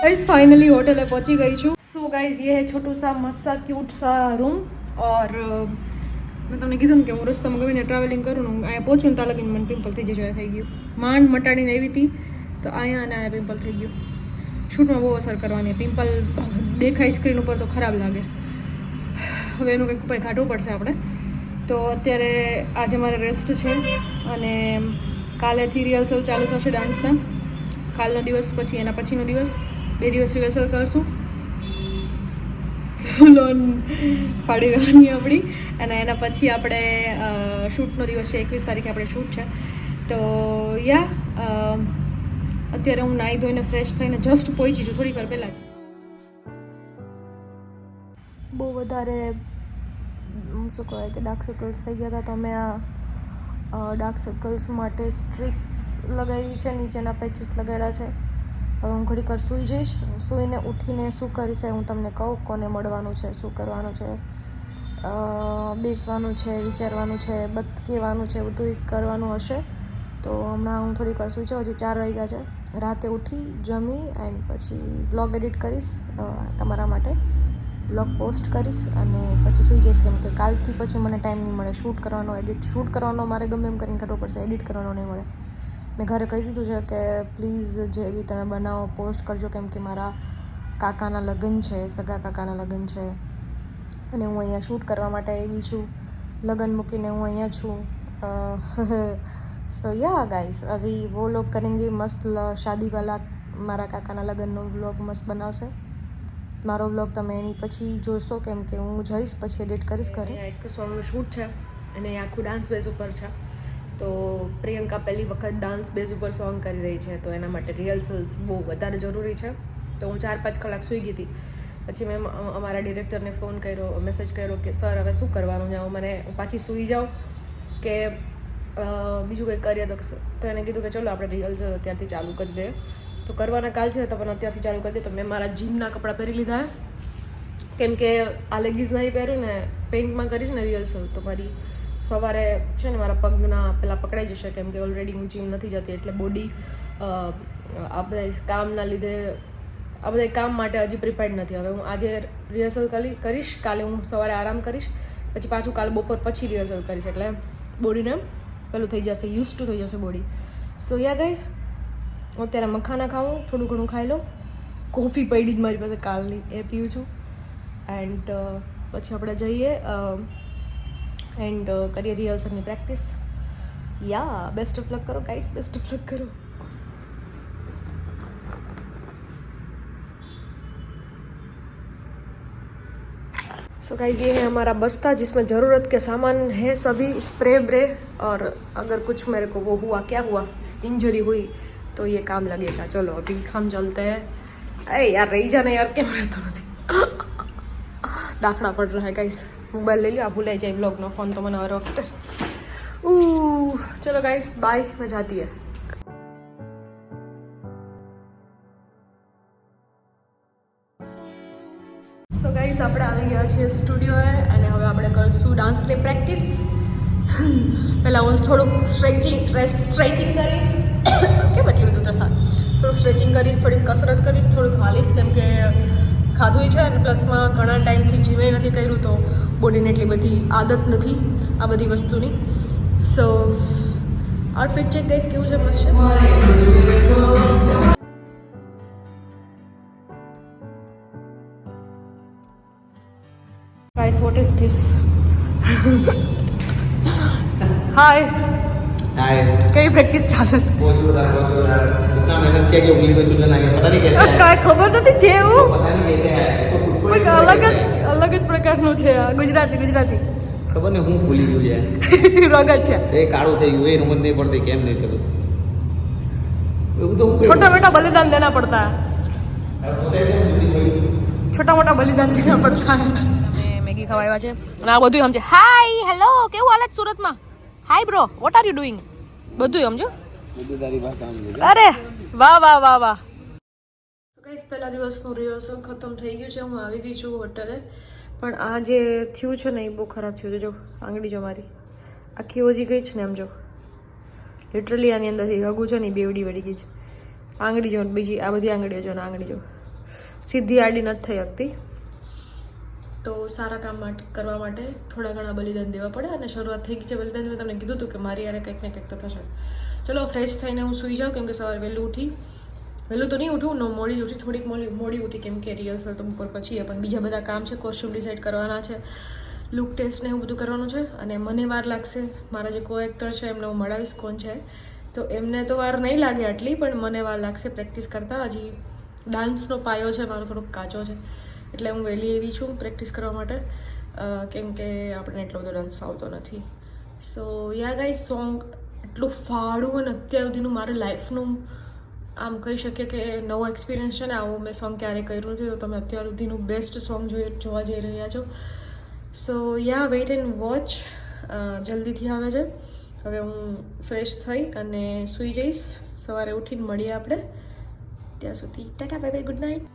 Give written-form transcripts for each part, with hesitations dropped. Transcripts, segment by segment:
Guys finally hotel में पहुंची गई हूँ। सो गाइस ये है छोटू सा मस्त सा क्यूट सा रूम और मैं તમને કીધું ને કે હું રસ્તામાં ગમીને ટ્રાવેલિંગ કરું ને અહીંયા પહોંચું ને ત્યાં લગીને મને પિમ્પલ થઈ જાય થઈ ગયું માંડ મટાડીને આવી હતી તો અહીંયા અને અહીંયા પિમ્પલ થઈ ગયું શૂટમાં બહુ અસર કરવાની પિમ્પલ દેખાય સ્ક્રીન ઉપર તો ખરાબ લાગે હવે એનું કંઈક ઉપાય કાઢવું પડશે આપણે તો અત્યારે આજે મારે રેસ્ટ છે અને કાલેથી રિહર્સલ ચાલુ થશે ડાન્સના કાલનો દિવસ પછી એના પછીનો દિવસ 2 દિવસ રિહર્સલ કરશું ફૂલ ઓન પાડી રહેવાની આપણી અને એના પછી આપણે શૂટનો દિવસ છે 21 તારીખે આપણે શૂટ છે તો યા અત્યારે હું નાહી ધોઈને ફ્રેશ થઈને જસ્ટ પહોંચી છું થોડીક વાર પહેલાં જ બહુ વધારે શું કહેવાય કે ડાર્ક સર્કલ્સ થઈ ગયા હતા તો અમે આ ડાર્ક સર્કલ્સ માટે સ્ટ્રીપ લગાવી છે નીચેના પેચીસ લગાડ્યા છે હવે હું ઘડીક વાર સૂઈ જઈશ સૂઈને ઉઠીને શું કરીશ હું તમને કહું કોને મળવાનું છે શું કરવાનું છે બેસવાનું છે વિચારવાનું છે કહેવાનું છે બધું કરવાનું હશે તો હમણાં હું થોડીક વાર સૂઈ જાઉં હજી 4 વાગ્યા છે રાતે ઉઠી જમી એન્ડ પછી વ્લોગ એડિટ કરીશ તમારા માટે વ્લોગ પોસ્ટ કરીશ અને પછી સૂઈ જઈશ કેમ કે કાલથી પછી મને ટાઈમ નહીં મળે શૂટ કરવાનો મારે ગમે એમ કરીને કાઢવો પડશે એડિટ કરવાનો નહીં મળે મેં ઘરે કહી દીધું છે કે પ્લીઝ જે બી તમે બનાવો પોસ્ટ કરજો કેમ કે મારા કાકાના લગ્ન છે સગા કાકાના લગ્ન છે અને હું અહીંયા શૂટ કરવા માટે આવી છું લગ્ન મૂકીને હું અહીંયા છું સો યા ગાઈસ અભી વો લોગ કરેંગે મસ્ત શાદી વાલા મારા કાકાના લગ્નનો વ્લોગ મસ્ત બનાવશે મારો વ્લોગ તમે એની પછી જોશો કેમ કે હું જઈશ પછી એડિટ કરીશ ઘરે એક સોંગનું શૂટ છે અને આખું ડાન્સ બેઝ ઉપર છે તો પ્રિયંકા પહેલી વખત ડાન્સ બેઝ ઉપર સોંગ કરી રહી છે તો એના માટે રિહર્સલ્સ બહુ વધારે જરૂરી છે તો હું 4-5 કલાક સૂઈ ગઈ હતી પછી મેં અમારા ડિરેક્ટરને ફોન કર્યો મેસેજ કર્યો કે સર હવે શું કરવાનું છે હું પાછી સૂઈ જાઉં કે બીજું કંઈ કરીએ તો એને કીધું કે ચલો આપણે રિહર્સલ અત્યારથી ચાલુ કરી દઈએ તો કરવાના કાલ છે તો પણ અત્યારથી ચાલુ કરી દઈએ તો મેં મારા જીમના કપડાં પહેરી લીધા કેમ કે આ લેગીસ નહીં પહેર્યું ને પેઇન્ટમાં કરીશ ને રિહર્સલ તો મારી સવારે છે ને મારા પગના પહેલાં પકડાઈ જશે કેમ કે ઓલરેડી હું જીમ નથી જતી એટલે બોડી આ બધા કામના લીધે આ બધા કામ માટે હજી પ્રિપેર્ડ નથી હવે હું આજે રિહર્સલ કરીશ કાલે હું સવારે આરામ કરીશ પછી પાછું કાલે બપોર પછી રિહર્સલ કરીશ એટલે બોડીને પેલું થઈ જશે યુઝ ટુ થઈ જશે બોડી સો યા ગાઈસ હું અત્યારે મખાના ખાઉં થોડું ઘણું ખાઈ લઉં કોફી પડી જ મારી પાસે કાલની એ પીવું છું એન્ડ પછી આપણે જઈએ એન્ડ કરીએ રિહર્સલની પ્રેક્ટિસ યા બેસ્ટ ઓફ લક કરો ગાઈસ बेस्ट ऑफ लक करो सो गाइस ये है हमारा बस्ता जिसमें ज़रूरत के सामान है सभी स्प्रे व्रे और अगर कुछ मेरे को वो हुआ क्या हुआ इंजरी हुई तो ये काम लगेगा चलो अभी हम चलते हैं अरे यार रही जाना यार क्या मैं तो नहीं दाखड़ा पड़ रहा है गाइस मोबाइल ले लियो आप भूल जाए ब्लॉग नो फोन तो मैंने और वक्त चलो गाइस बाय मैं जाती है સો ગાઈસ આપણે આવી ગયા છીએ સ્ટુડિયોએ અને હવે આપણે કરશું ડાન્સની પ્રેક્ટિસ પહેલાં હું થોડુંક સ્ટ્રેચિંગ કરીશ કેમ એટલું બધું તો થોડુંક સ્ટ્રેચિંગ કરીશ થોડીક કસરત કરીશ થોડુંક હાલીશ કેમ કે ખાધું છે અને પ્લસમાં ઘણા ટાઈમથી જીમે નથી કર્યું તો બોડીને એટલી બધી આદત નથી આ બધી વસ્તુની સો આઉટફિટ ચેક ગાઈસ કેવું છે મસ્ત છે guys what is this hi hi कई प्रैक्टिस चालू है बहुत जोरदार इतना मेहनत किया कि उंगली में सूजन आ गया पता नहीं कैसे आया काय खबर નથી છે એવું पता नहीं कैसे आया इसको खुद को પણ અલગ જ પ્રકારનું છે આ ગુજરાતી ખબર ને હું ભૂલી ગયો યાર રગત છે એ કાળું થઈ ગયું એ રમત નહીં પડતી કેમ નહીં થતું એવું તો छोटा मोटा बलिदान देना पड़ता है छोटा मोटा बलिदान देना पड़ता है મેગી ખવાયા છે અને આ બધું સમજે હાય હેલો કેવું હાલત સુરતમાં hi bro what are you doing બધું સમજો બધું તારી ભાષા સમજે અરે વાહ વાહ વાહ વાહ તો ગાઈસ પહેલા દિવસનું રિહર્સલ ખતમ થઈ ગયું છે હું આવી ગઈ છું હોટલે પણ આ જે થયું છે ને એ બહુ ખરાબ થયું છે જો આંગળી જો મારી આખી ઓજી ગઈ છે ને એમ જો લિટરલી આની અંદરથી રગું છે ને બેવડી વળી ગઈ છે આંગળી જો બીજી આ બધી આંગળીઓ જો ને આંગળી જો સીધી આડી નથી થઈ શકતી. તો સારા કામ કરવા માટે થોડા ઘણા બલિદાન દેવા પડે અને શરૂઆત થઈ ગઈ છે બલિદાન. મેં તમને કીધું હતું કે મારી યારે કંઈક ને કંઈક તો થશે. ચલો ફ્રેશ થઈને હું સૂઈ જાઉં, કેમ કે સવારે વહેલું તો નહીં ઉઠું, મોડી જ ઉઠી, થોડીક મોડી ઉઠી, કેમ કે રિહર્સલ તો બપોર પછી પણ બીજા બધા કામ છે, કોસ્ટ્યુમ ડિસાઇડ કરવાના છે, લુક ટેસ્ટ ને એવું બધું કરવાનું છે. અને મને વાર લાગશે, મારા જે કો એક્ટર છે એમને હું મળાવીશ કોણ છે, તો એમને તો વાર નહીં લાગે આટલી, પણ મને વાર લાગશે પ્રેક્ટિસ કરતાં. હજી ડાન્સનો પાયો છે મારો થોડોક કાચો છે, એટલે હું વહેલી એવી છું પ્રેક્ટિસ કરવા માટે, કેમ કે આપણને એટલો બધો ડાન્સ ફાવતો નથી. સો યા ગાઈઝ, સોંગ એટલું ફાડું અને અત્યાર સુધીનું મારા લાઈફનું આમ કહી શકીએ કે નવો એક્સપિરિયન્સ છે ને, આવું મેં સોંગ ક્યારેય કર્યું નથી. તો તમે અત્યાર સુધીનું બેસ્ટ સોંગ જોવા જઈ રહ્યા છો. સો યા વેઇટ એન્ડ વોચ. જલ્દીથી આવે છે. હવે હું ફ્રેશ થઈ અને સૂઈ જઈશ. સવારે ઉઠીને મળીએ આપણે. ત્યાં સુધી Tata bye bye, good night.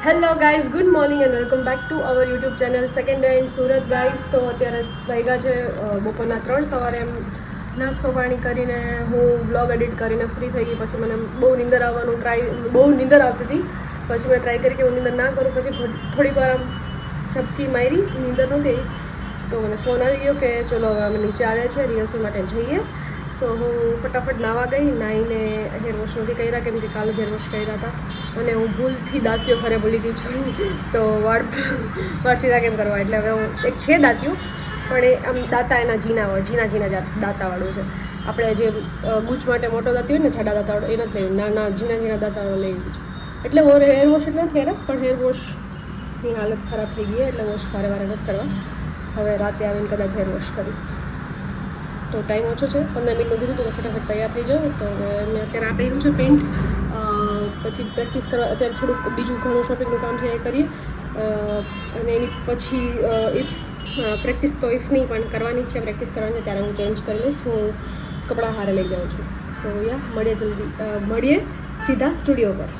Hello guys, good morning and welcome back to our YouTube channel second day in Surat guys. તો અત્યારે વાગ્યા છે બપોરના 3. સવારે એમ નાસ્તો પાણી કરીને હું બ્લોગ એડિટ કરીને ફ્રી થઈ ગઈ. પછી મને બહુ નીંદર આવતી હતી. પછી મેં ટ્રાય કરી કે હું નીંદર ના કરું. પછી થોડીક વાર આમ ઝપકી મારી, નીંદર નહોતી, તો મને ફોન આવી ગયો કે ચલો હવે અમે નીચે આવ્યા છે, રિહર્સલ માટે જઈએ. સો હું ફટાફટ નાહવા ગઈ. નાહીને હેર વોશ નથી કર્યા, કેમ કે કાલે જ હેર વોશ કર્યા હતા અને હું ભૂલથી દાંતીઓ ઘરે ભૂલી ગઈ છું. તો વાળ સીધા કેમ કરવા, એટલે હવે હું એક છે દાંતીઓ, પણ એ આમ દાંતા એના ઝીણા દાંતાવાળું છે. આપણે જે ગૂંચ માટે મોટો દાંતી હોય ને, જાડા દાંતાવાળો, એ નથી લેવું, નાના ઝીણા દાંતાવાળો લઈ ગયું છે. એટલે હેર વોશ એટલે નથી કર્યા, પણ હેર વોશની હાલત ખરાબ થઈ ગઈ, એટલે વોશ વારે નથી કરવા. હવે રાતે આવીને કદાચ હેર વોશ કરીશ. તો ટાઈમ ઓછો છે, 15 મિનિટનું કીધું તો ફટાફટ તૈયાર થઈ જાઉં. તો મેં અત્યારે આ પહેર્યું છે પેન્ટ. પછી પ્રેક્ટિસ કરવા અત્યારે થોડુંક બીજું ઘણું શોપિંગનું કામ છે એ કરીએ, અને એની પછી ઇફ પ્રેક્ટિસ તો ઇફ નહીં પણ કરવાની જ છે, પ્રેક્ટિસ કરવાની ત્યારે હું ચેન્જ કરી લઈશ. હું કપડાં હારે લઈ જાઉં છું. સો યા મળીએ સીધા સ્ટુડિયો પર.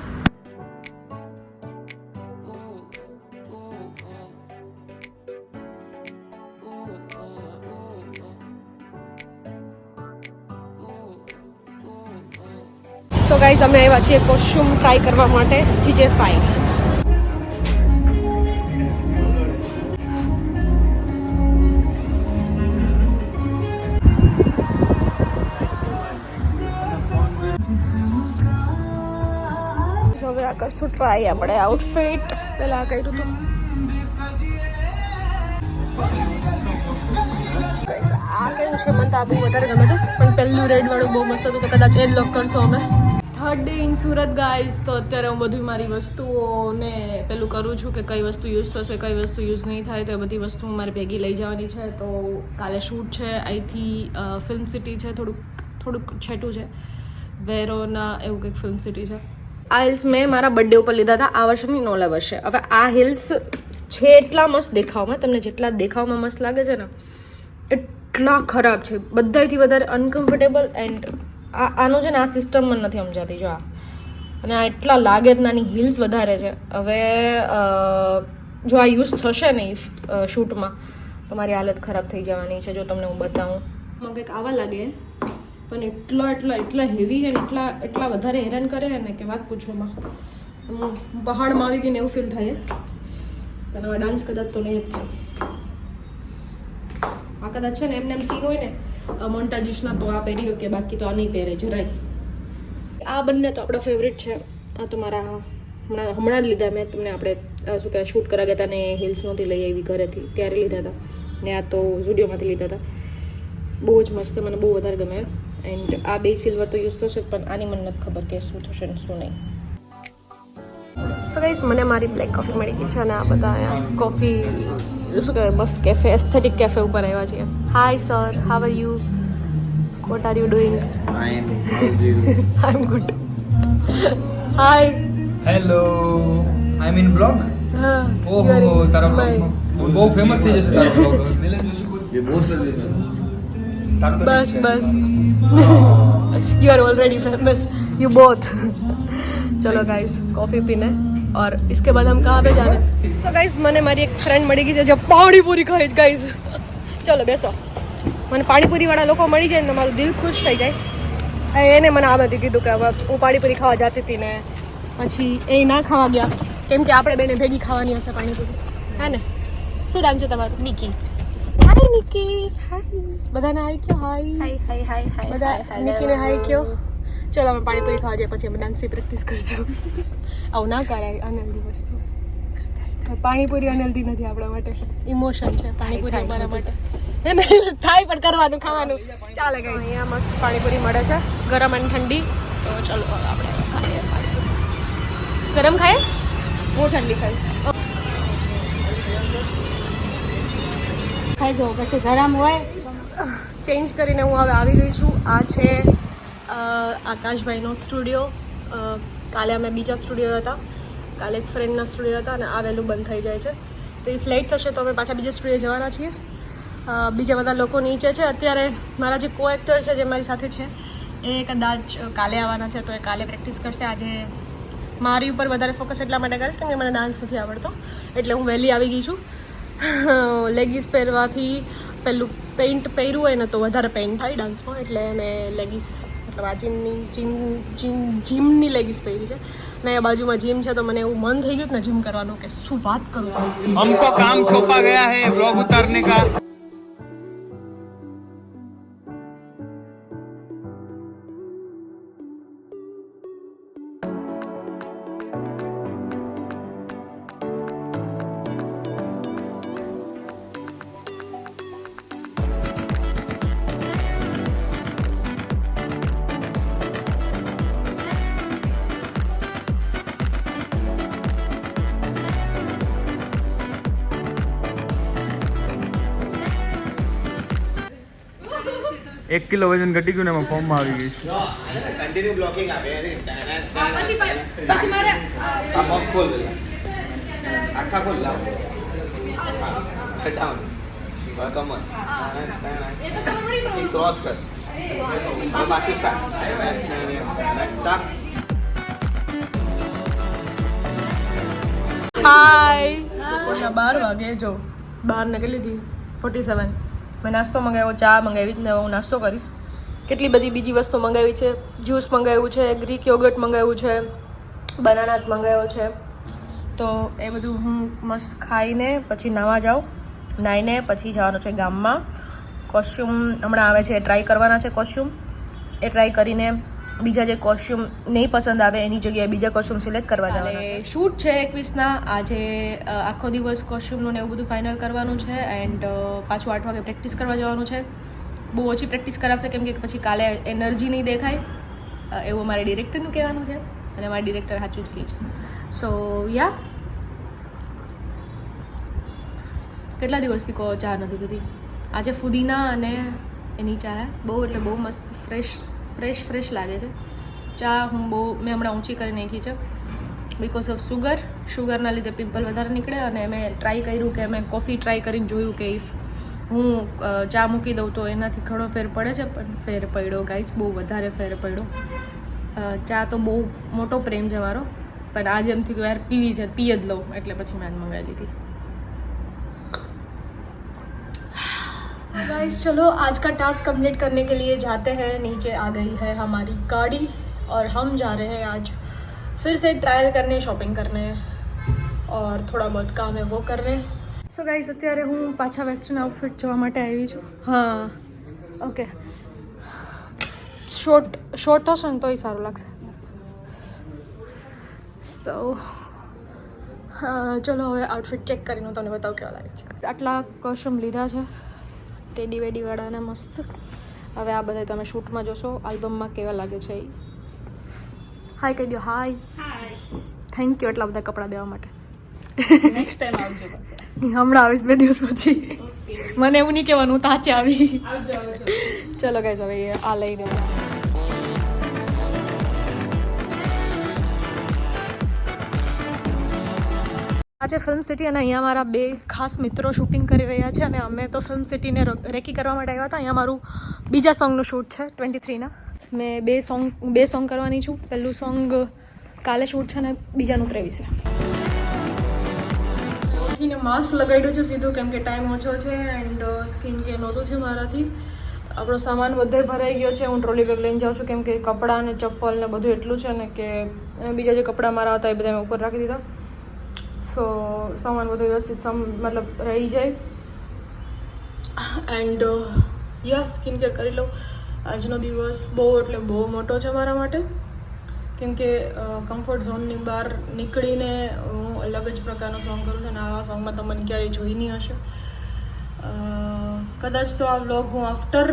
સો ગાઈઝ, અમે આવ્યા છીએ કોસ્ટ્યુમ ટ્રાય કરવા માટે GJ5. હવે આ કરશું ટ્રાય આપણે આઉટફિટ. પહેલાં આ કર્યું હતું. આ કેવું છે, મને તો આ બહુ વધારે ગમે છે, પણ પહેલું રેડવાળું બહુ મસ્ત હતું, તો કદાચ એ જ લોક કરશો અમે. 3rd day in Surat guys. તો અત્યારે હું બધી મારી વસ્તુઓને પેલું કરું છું કે કઈ વસ્તુ યુઝ થશે, કઈ વસ્તુ યુઝ નહીં થાય. તો એ બધી વસ્તુ મારે ભેગી લઈ જવાની છે. તો કાલે શૂટ છે, અહીંથી ફિલ્મ સિટી છે, થોડુંક છેટું છે, વેરોના એવું કંઈક ફિલ્મ સિટી છે. આ હિલ્સ મેં મારા બર્થડે ઉપર લીધા હતા, આ વર્ષની નો ઓલા વર્ષે. હવે આ હિલ્સ છે એટલા મસ્ત દેખાવમાં, તમને જેટલા દેખાવમાં મસ્ત લાગે છે ને એટલા ખરાબ છે, બધાથી વધારે અનકમ્ફર્ટેબલ. એન્ડ આનો છે ને આ સિસ્ટમ મને નથી સમજાતી. જો આ અને આ એટલા લાગે જ નાની હિલ્સ વધારે છે. હવે જો આ યુઝ થશે ને શૂટમાં તો મારી હાલત ખરાબ થઈ જવાની છે. જો તમને હું બતાવું, કંઈક આવા લાગે, પણ એટલા હેવી અને એટલા વધારે હેરાન કરે ને કે વાત પૂછવામાં. પહાડમાં આવી ગઈને એવું ફીલ થાય. પણ હવે ડાન્સ કદાચ તો નહીં જ થાય. આ કદાચ છે ને એમ સીન હોય ને મોન્ટાજીસના તો આ પહેરી કે બાકી તો આ નહીં પહેરે જરાય. આ બંને તો આપણા ફેવરેટ છે. આ તો મારા હમણાં જ લીધા મેં. તમને આપણે શું કહેવાય શૂટ કરા ગયા હતા ને હિલ્સ નહોતી લઈ આવી ઘરેથી, ત્યારે લીધા હતા. ને આ તો ઝુડિયોમાંથી લીધા હતા. બહુ જ મસ્ત, મને બહુ વધારે ગમે. એન્ડ આ બે સિલ્વર તો યુઝ થશે, પણ આની મને નથી ખબર કે શું થશે ને શું નહીં. સો ગાઈસ, મને મારી બ્લેક કોફી મળી ગઈ છે અને આ બધા અહીંયા કોફી શું કહેવાય મસ્ત કેફે, એસ્થેટિક કેફે ઉપર આવ્યા છીએ. Hi sir, how are you, what are you doing? Fine. How's you? I am good. Hi. Hello, I mean blog. હા. ઓહો, તારા બ્લોગ બહુ ફેમસ થઈ જશે તારો બ્લોગ. ये बहुत लजीज है. बस you are already famous, you both. चलो गाइस, कॉफी पीने और इसके बाद हम कहाँ पे जा रहे हैं? सो गाइस, मैंने हमारी एक फ्रेंड मड़ी की जो पानी पूरी खाई गाइस. चलो बेसो. મને પાણીપુરીવાળા લોકો મળી જાય ને તો મારું દિલ ખુશ થઈ જાય. એને મને આ બધી કીધું કે હવે હું પાણીપુરી ખાવા જતી હતી ને પછી એ ના ખાવા ગયા કેમ કે આપણે બેને ભેગી ખાવાની હશે પાણીપુરી. હા ને? શું નામ છે તમારું? નિકી. હાય નિકી. હાય બધાને હાય કયો. હાય બધા નિકીને હાય કયો. ચલો અમે પાણીપુરી ખાવા જઈએ પછી અમે ડાન્સની પ્રેક્ટિસ કરશું. આવું ના કરાય, અનહેલ્ધી વસ્તુ. પાણીપુરી અનહેલ્ધી નથી આપણા માટે, ઇમોશન છે પાણીપુરી અમારા માટે. હે ને? થાય પણ કરવાનું, ખાવાનું ચાલે. ગાઈસ અહીંયા મસ્ત પાણીપુરી મળે છે, ગરમ અને ઠંડી. તો ચલો હવે આપણે ખાઈએ પાણીપુરી. ગરમ ખાઈએ? હું ઠંડી ખાઈશ. ખાઈ જો પછી ગરમ હોય. ચેન્જ કરીને હું હવે આવી ગઈ છું. આ છે આકાશભાઈનો સ્ટુડિયો. કાલે અમે બીજા સ્ટુડિયો હતા, કાલે એક ફ્રેન્ડના સ્ટુડિયો હતા અને આ વહેલું બંધ થઈ જાય છે. તો એ ફ્લાઇટ થશે તો અમે પાછા બીજા સ્ટુડિયો જવાના છીએ. બીજા બધા લોકો નીચે છે. અત્યારે મારા જે કો એક્ટર છે જે મારી સાથે છે એ કદાચ કાલે આવવાના છે, તો એ કાલે પ્રેક્ટિસ કરશે. આજે મારી ઉપર વધારે ફોકસ એટલા માટે કરીશ કેમ કે મને ડાન્સ નથી આવડતો, એટલે હું વહેલી આવી ગઈ છું. લેગીસ પહેરવાથી પેલું પેઇન્ટ પહેર્યું હોય ને તો વધારે પેઇન્ટ થાય ડાન્સમાં, એટલે મેં લેગીસ મતલબ આ જીમની લેગીસ પહેરી છે ને. એ બાજુમાં જીમ છે તો મને એવું મન થઈ ગયું ને જીમ કરવાનું કે શું વાત કરું. हमको काम सौंपा गया है ब्लॉग उतारने का. एक किलो वजन घटी गયું ને એમાં ફોર્મમાં આવી ગઈ. કન્ટિન્યુ બ્લોકિંગ આવે પછી મારે આ બોક્સ ખોલ દે, આખા ખોલ લાવ. હા ડાઉન કમર પછી ક્રોસ કર, પાછું સ્ટાર્ટ. હાય 12 વાગે જો 12 ને કેટલી હતી 47. મેં નાસ્તો મંગાવ્યો, ચા મંગાવી ને હું નાસ્તો કરીશ. કેટલી બધી બીજી વસ્તુ મંગાવી છે. જ્યુસ મંગાવ્યું છે, ગ્રીક યોગર્ટ મંગાવ્યું છે, બનાનાસ મંગાવ્યો છે. તો એ બધું હું મસ્ત ખાઈને પછી નાહવા જાઉં. નાહીને પછી જવાનું છે ગામમાં. કોસ્ચ્યુમ હમણાં આવે છે, ટ્રાય કરવાના છે કોસ્ચ્યુમ. એ ટ્રાય કરીને બીજા જે કોસ્ચ્યુમ નહીં પસંદ આવે એની જગ્યાએ બીજા કોસ્ચ્યુમ સિલેક્ટ કરવા જવાના છે. શૂટ છે 21ના. આજે આખો દિવસ કોસ્ચ્યુમનું ને એવું બધું ફાઇનલ કરવાનું છે એન્ડ પાછું 8 વાગે પ્રેક્ટિસ કરવા જવાનું છે. બહુ ઓછી પ્રેક્ટિસ કરાવશે કેમ કે પછી કાલે એનર્જી નહીં દેખાય એવું મારે ડિરેક્ટરનું કહેવાનું છે અને મારા ડિરેક્ટર સાચું જ કહે છે. સો યા કેટલા દિવસથી ચા નથી પીધી. આજે ફુદીના અને એની ચા બહુ એટલે બહુ મસ્ત ફ્રેશ લાગે છે ચા. મેં હમણાં ઊંચી કરી નાખી છે બિકોઝ ઓફ શુગરના લીધે પિમ્પલ વધારે નીકળે. અને મેં ટ્રાય કર્યું કે મેં કોફી ટ્રાય કરીને જોયું કે ઇફ હું ચા મૂકી દઉં તો એનાથી ઘણો ફેર પડે છે, પણ ફેર પડ્યો ગાઈસ, બહુ વધારે ફેર પડ્યો. ચા તો બહુ મોટો પ્રેમ છે મારો, પણ આજે એમ થયું કે યાર પી જ લઉં, એટલે પછી મેં મંગાવી લીધી. गाइस चलो आज का टास्क कंप्लीट करने के लिए जाते हैं. नीचे आ गई है हमारी गाड़ी और हम जा रहे हैं आज फिर से ट्रायल करने, शॉपिंग करने और थोड़ा बहुत काम है वो करने. સો ગાઈસ અત્યારે હું પાછા વેસ્ટર્ન આઉટફિટ જોવા માટે આવી છું. હા ઓકે, શોર્ટ હશે ને તોય સારું લાગશે. સો ચલો હવે આઉટફિટ ચેક કરીને હું તમને બતાવું કેવા લાગે છે. આટલા કોસ્ચ્યુમ લીધા છે ટેડી વેડીવાળાને મસ્ત. હવે આ બધા તમે શૂટમાં જોશો, આલ્બમમાં કેવા લાગે છે. હાય કહી દો. હાય થેન્ક યુ એટલા બધા કપડાં દેવા માટે. નેક્સ્ટ ટાઈમ આવજો. હમણાં આવીશ 2 દિવસ પછી. મને એવું નહીં કહેવાનું તાચે આવી. ચલો ગાઈસ હવે આ લઈ દેવા. આજે ફિલ્મ સિટી અને અહીંયા મારા 2 ખાસ મિત્રો શૂટિંગ કરી રહ્યા છે અને અમે તો ફિલ્મ સિટીને રેકી કરવા માટે આવ્યા હતા. અહીંયા મારું બીજા સોંગનું શૂટ છે 23ના. મેં 2 સોંગ કરવાની છું. પહેલું સોંગ કાલે શૂટ છે ને બીજાનું 23. માસ્ક લગાડ્યું છે સીધું કેમ કે ટાઈમ ઓછો છે એન્ડ સ્કિન કેર નહોતું છે મારાથી. આપણો સામાન બધે ભરાઈ ગયો છે. હું ટ્રોલી બેગ લઈને જાઉં છું કેમ કે કપડાં ને ચપ્પલ ને બધું એટલું છે ને કે બીજા જે કપડાં મારા હતા એ બધા મેં ઉપર રાખી દીધા. સો સામાન બધું વ્યવસ્થિત મતલબ રહી જાય. એન્ડ યા સ્કિન કેર કરી લઉં. આજનો દિવસ બહુ એટલે બહુ મોટો છે મારા માટે કેમ કે કમ્ફર્ટ ઝોનની બહાર નીકળીને હું અલગ જ પ્રકારનો સોંગ કરું છું અને આવા સોંગમાં તમને ક્યારેય જોઈ નહીં હશે. કદાચ તો આ વ્લોગ હું આફ્ટર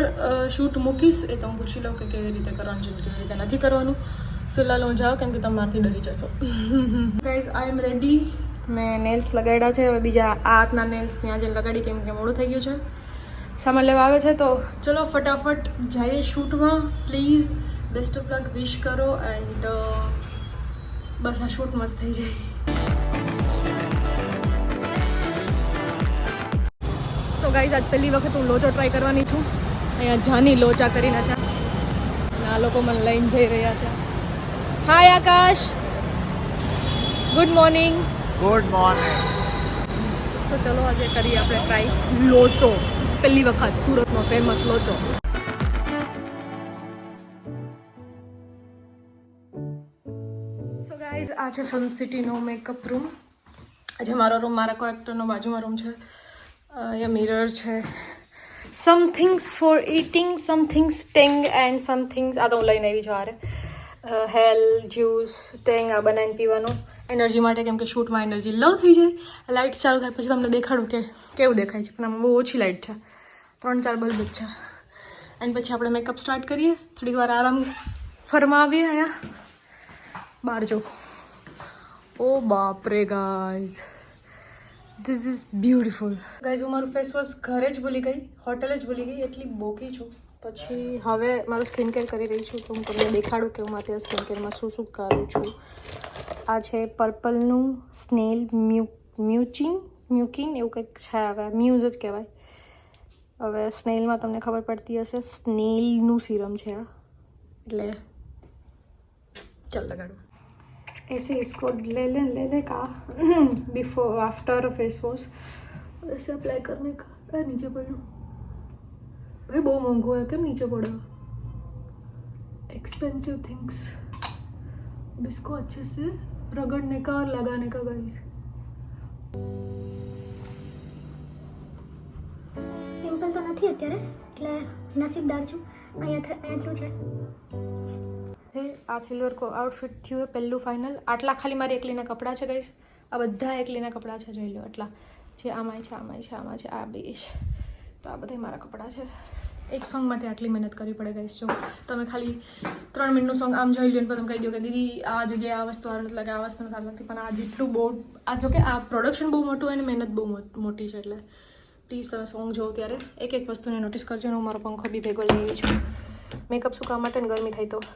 શૂટ મૂકીશ, એ તો હું પૂછી લઉં કે કેવી રીતે કરવાનું છે કેવી રીતે નથી કરવાનું. ફિલહાલ હું જાઉં કેમ કે તમે મારાથી ડરી જશો. Guys I am ready. મેં નેલ્સ લગાડ્યા છે. હવે બીજા આ હાથના નેલ્સ ત્યાં જઈને લગાડી કેમ કે મોડું થઈ ગયું છે. સામાન લેવા આવે છે તો ચલો ફટાફટ જઈએ શૂટમાં. પ્લીઝ બેસ્ટ ઓફ લક વિશ કરો એન્ડ બસ આ શૂટ મસ્ત થઈ જાય. સો ગાઈઝ આજ પહેલી વખત હું લોચો ટ્રાય કરવાની છું. અહીંયા જાની લોચા કરીને છે અને આ લોકો મને લઈને જઈ રહ્યા છે. Hi Akash, good morning. Good morning. So ચલો આજે કરીએ આપણે ટ્રાય લોચો. પહેલી વખત સુરતનો ફેમસ લોચો. સો ગાઈઝ આ છે ફિલ્મ સિટીનો મેકઅપ રૂમ. આજે મારો રૂમ મારા કોઈ એક્ટરનો બાજુમાં રૂમ છે. અહીંયા મિરર છે. Some things for eating, some things tang and some things આ તો હું લઈને આવી છું. આરે હેલ જ્યુસ ટેંગ આ બનાવીને પીવાનું એનર્જી માટે કેમ કે શૂટમાં એનર્જી લો થઈ જાય. લાઇટ્સ ચાલુ થાય પછી તમને દેખાડું કે કેવું દેખાય છે પણ આમાં બહુ ઓછી લાઇટ છે, 3-4 બલ્બ જ છે. એન્ડ પછી આપણે મેકઅપ સ્ટાર્ટ કરીએ. થોડીક વાર આરામ ફરમાવીએ. અહીંયા બહાર જો. ઓ બાપ રે guys, this is beautiful. Guys હું મારું ફેસ વોશ ઘરે જ ભૂલી ગઈ, હોટલે જ ભૂલી ગઈ, એટલી બોકી છું. પછી હવે મારું સ્કિન કેર કરી રહી છું તો હું તમને દેખાડું કે હું મારી સ્કિન કેરમાં શું શું કરું છું. આ છે પર્પલનું સ્નેલ મ્યુકિન એવું કંઈક છે. હવે મ્યુઝ જ કહેવાય. હવે સ્નેલમાં તમને ખબર પડતી હશે, સ્નેલનું સિરમ છે આ. એટલે ચાલ લગાડું. ऐसे इसको ले ले का बिफोर आफ्टर फेस वॉश ऐसे अप्लाई करने का. नीचे पड़ो भाई, बहुत महंगो है. क्या नीचे पड़ा? Expensive things. अब इसको अच्छे से रगड़ने का और लगाने का गाइस. પિમ્પલ તો નથી અત્યારે એટલે નસીબદાર છું. અહીંયાથી છે. આ સિલ્વર આઉટફિટ થયું હોય પહેલું ફાઇનલ. આટલા ખાલી મારી એકલીના કપડાં છે ગાઈસ. આ બધા એકલીના કપડાં છે, જોઈ લો. આટલા જે આમાં છે, આમાં છે, આમાં છે, આ બે છે. તો આ બધા મારા કપડાં છે. એક સોંગ માટે આટલી મહેનત કરવી પડે ગાઈસ. જો તમે ખાલી 3 મિનિટનું સોંગ આમ જોઈ લો ને તમે કહી દો કે દીદી આ જગ્યાએ આ વસ્તુ સારું નથી લાગે, આ વસ્તુ સારું નથી. પણ આ જેટલું બહુ આ જો કે આ પ્રોડક્શન બહુ મોટું હોય ને મહેનત બહુ મોટી છે. એટલે પ્લીઝ તમે સોંગ જોવો ત્યારે એક એક વસ્તુને નોટિસ કરજો. હું મારો પંખો બી ભેગો લઈ આવી છું. મેકઅપ શું કામ માટે ને ગરમી થાય તો.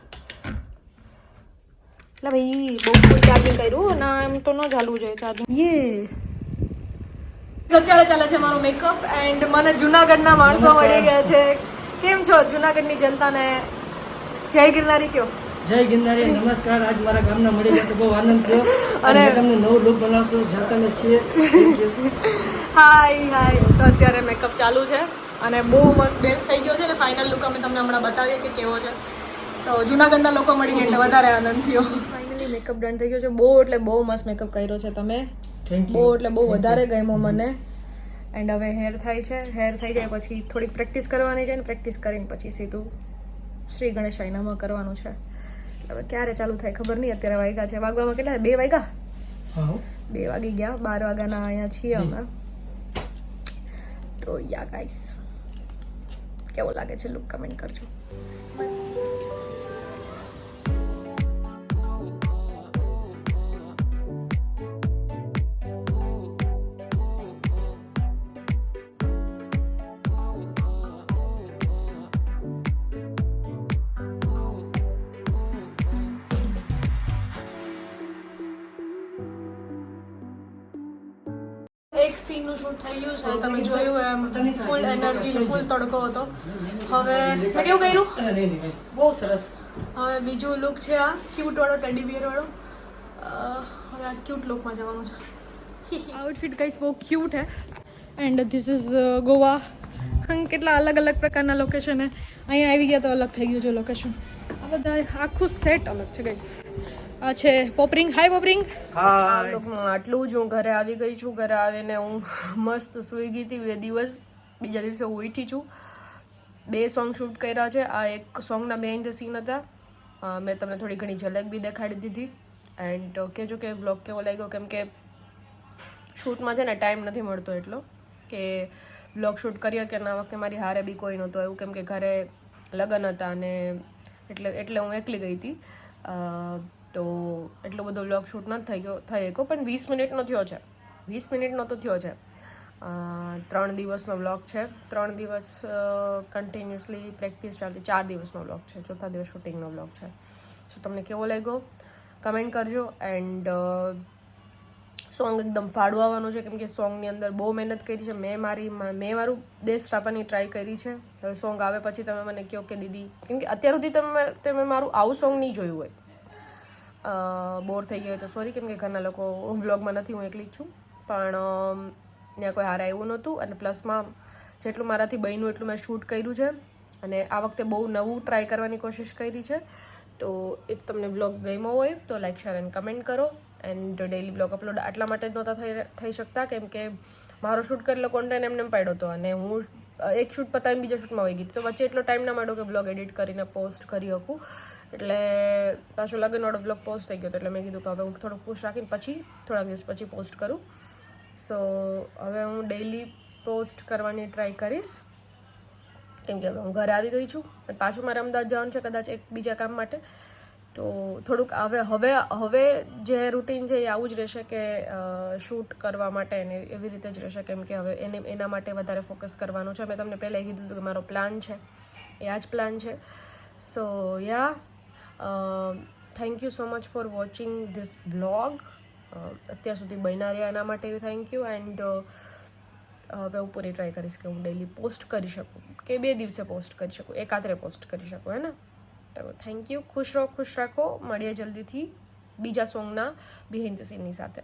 એટલે ભાઈ બહુ ફૂલ ચાર્જિંગ કર્યું ના, એમ તો ન ચાલવું જોઈએ ચાર્જિંગ. અત્યારે ચાલે છે મારો મેકઅપ એન્ડ મને જુનાગઢના માણસો મળી ગયા છે. કેમ છો જુનાગઢની જનતાને? જય ગિરનારી કયો. જય ગિરનારી, નમસ્કાર. આજ મારા ગામના મળી ગયા તો બહુ આનંદ થયો. અને તમને નવું લુક બનાવશું જાતાને છીએ. હાય તો અત્યારે મેકઅપ ચાલુ છે અને બહુ મસ્ત બેસ્ટ થઈ ગયો છે ને. ફાઇનલ લુક અમે તમને હમણાં બતાવીએ કે કેવો છે. તો જુનાગઢના લોકો મળી ગયા એટલે વધારે આનંદ થયો. ફાઇનલી મેકઅપ ડન થઈ ગયો છે. બહુ એટલે બહુ મસ્ત મેકઅપ કર્યો છે તમે. બહુ એટલે બહુ વધારે ગમ્યો મને. એન્ડ હવે હેર થાય છે. હેર થઈ જાય પછી થોડીક પ્રેક્ટિસ કરવાની છે ને પ્રેક્ટિસ કરીને પછી સીધું શ્રી ગણેશ આઈનામાં કરવાનું છે. હવે ક્યારે ચાલુ થાય ખબર નહીં. અત્યારે વાગ્યા છે, વાગવામાં કેટલા 2 વાગ્યા? 2 વાગી ગયા. 12 વાગ્યાના અહીંયા છીએ અમે. તો યા ગાઈસ કેવો લાગે છે લુક કમેન્ટ કરજો. એક સીનનું શૂટ થઈ ગયું છે, તમે જોયું એમ ફૂલ એનર્જી ફૂલ તડકો હતો. હવે મેં કેવું કર્યું? બહુ સરસ. હવે બીજું લુક છે આ ક્યુટ વાળો, ટેડી બિયર વાળો. હવે આ ક્યુટ લુકમાં જવાનું છે. આઉટફિટ ગાઈસ બહુ ક્યુટ હે. એન્ડ ધીસ ઇઝ ગોવા કેટલા અલગ અલગ પ્રકારના લોકેશન અહીંયા આવી ગયા તો અલગ થઈ ગયું છે લોકેશન. આ બધા આખું સેટ અલગ છે ગાઈસ. આ છે પોપરિંગ. હાય પોપરિંગ. આટલું જ હું ઘરે આવી ગઈ છું. ઘરે આવીને હું મસ્ત સૂઈ ગઈ હતી 2 દિવસ. બીજા દિવસે હું ઉઠી છું. 2 સોંગ શૂટ કર્યા છે. આ એક સોંગના બિહાઇન્ડ ધ સીન હતા. મેં તમને થોડી ઘણી ઝલક બી દેખાડી દીધી. એન્ડ કહેજો કે બ્લોગ કેવો લાગ્યો, કેમ કે શૂટમાં છે ને ટાઈમ નથી મળતો એટલો કે બ્લોગ શૂટ કરીએ કે ના. વખતે મારી હારે બી કોઈ નહોતું આવ્યું કેમ કે ઘરે લગ્ન હતા અને એટલે હું એકલી ગઈ હતી. તો એટલો બધો બ્લોગ શૂટ નથી થઈ ગયો પણ 20 મિનિટનો થયો છે. 20 મિનિટનો તો થયો છે. 3 દિવસનો બ્લોગ છે. 3 દિવસ કન્ટિન્યુઅસલી પ્રેક્ટિસ ચાલતી. 4 દિવસનો બ્લોગ છે. 4થા દિવસ શૂટિંગનો બ્લોગ છે. સો તમને કેવો લાગ્યો કમેન્ટ કરજો. એન્ડ સોંગ એકદમ ફાડું આવવાનું છે કેમ કે સોંગની અંદર બહુ મહેનત કરી છે. મેં મારું બેસ્ટ આપવાની ટ્રાય કરી છે. હવે સોંગ આવે પછી તમે મને કહો કે દીદી, કેમ કે અત્યાર સુધી તમે મારું આવું સોંગ નહીં જોયું હોય. બોર થઈ ગયો હોય તો સોરી, કેમ કે ઘરના લોકો બ્લોગમાં નથી, હું એકલી જ છું. પણ ત્યાં કોઈ હારા એવું નહોતું અને પ્લસમાં જેટલું મારાથી બન્યું એટલું મેં શૂટ કર્યું છે અને આ વખતે બહુ નવું ટ્રાય કરવાની કોશિશ કરી છે. તો ઇફ તમને બ્લોગ ગમ્યો હોય તો લાઈક શેર એન્ડ કમેન્ટ કરો. એન્ડ ડેઈલી બ્લોગ અપલોડ એટલા માટે જ નહોતા થઈ શકતા કેમ કે મારો શૂટ કરેલો કોન્ટેન્ટ એમને પાડ્યો હતો અને હું એક શૂટ પતાવીને બીજા શૂટમાં વહી ગઈ. તો વચ્ચે એટલો ટાઈમ ના મળ્યો કે બ્લોગ એડિટ કરીને પોસ્ટ કરી શકું. એટલે પાછો લગ્નવાળો બ્લોગ પોસ્ટ થઈ ગયો એટલે મેં કીધું કે હવે હું થોડુંક ખુશ રાખીને પછી થોડાક દિવસ પછી પોસ્ટ કરું. સો હવે હું ડેઈલી પોસ્ટ કરવાની ટ્રાય કરીશ કેમ કે હવે હું ઘરે આવી ગઈ છું. પાછું મારે અમદાવાદ જવાનું છે કદાચ એક બીજા કામ માટે. તો થોડુંક હવે જે રૂટીન છે એ આવું જ રહેશે કે શૂટ કરવા માટે અને એવી રીતે જ રહેશે કેમ કે હવે એના માટે વધારે ફોકસ કરવાનું છે. મેં તમને પહેલાં કીધું હતું કે મારો પ્લાન છે એ આ જ પ્લાન છે. So thank you so much for watching this blog. અત્યાર સુધી બન્યા રહ્યા એના માટે થેન્ક યુ. એન્ડ હવે હું પૂરી ટ્રાય કરીશ કે હું ડેઈલી પોસ્ટ કરી શકું કે 2 દિવસે પોસ્ટ કરી શકું, એકાત્રે પોસ્ટ કરી શકું, હે ને. તો થેન્ક યુ. ખુશ રહો, ખુશ રાખો. મળીએ જલ્દીથી બીજા સોંગના બિહાઇન્ડ ધ સીનની સાથે.